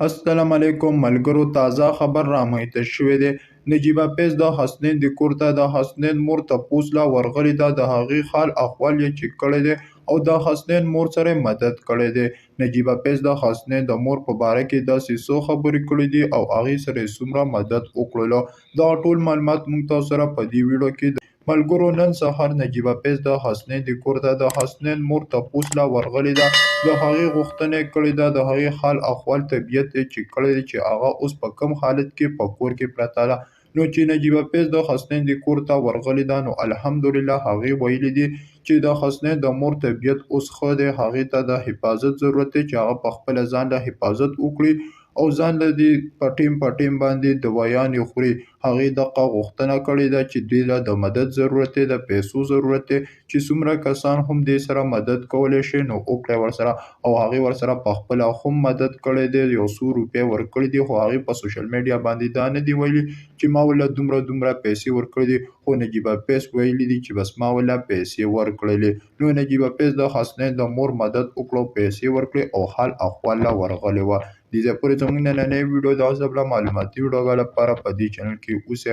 السلام علیکم ملګرو، تازه خبر رامعرفي شوی دی. نجیبه پیز د حسنین د کور ته د حسنین مور تپوس لا ورغلې ده. د هغې حال احوال یې چیک کړی دی او د حسنین مور سره یې مدد کړی دی. نجیبه پیز د حسنین د مور په باره کې داسې څو خبرې کړې دي او هغې سره یې څومره مدد وکړلو. دغه ټول معلومات موږ تاسو سره په دې ویډیو کې ملګرو نن سهار نجیبه پیز د حسنین د کور ته د حسنین مور تپوس لا ورغلې ده. د هغې غوښتنه یې کړې ده، د هغې حال احوال طبیعت یې چیک کړی دی چې هغه اوس په کوم حالت کې په کور کې پرته ده. نو چې نجیبه پیز د حسنین د کور ته ورغلې ده نو الحمدلله هغې ویلي دي چې د حسنین د مور طبیعت اوس ښه دی. هغې ته د حفاظت ضرورت دی چې هغه په خپله ځان له حفاظت وکړي او ځان له دې په ټیم باندې دوايانې خوري. هغې دغه غوښتنه کړې ده چې دوی له د مدد ضرورت دی، د پیسو ضرورت دی، چې څومره کسان هم دې سره مدد کولی شي نو وکړئ ورسره. او هغې ورسره په خپله هم مدد کړی دی، یو څو روپۍ ورکړي دي، خو هغې په سوشل میډیا باندې دا نه دي ویلي چې ما ورله دومره پیسې ورکړي دي. خو نجیبه پیز ویلي دي چې بس ما ورله پیسې ورکړلې. نو نجیبه پیز د حسنین د مور مدد وکړو، پیسې ورکړې او حال احوال له ورغلې وه. دې ځای پورې زموږ نننۍ ویډیو د عصب له معلوماتي ویډیوګانو لپاره په دې چینل کې اوسئ.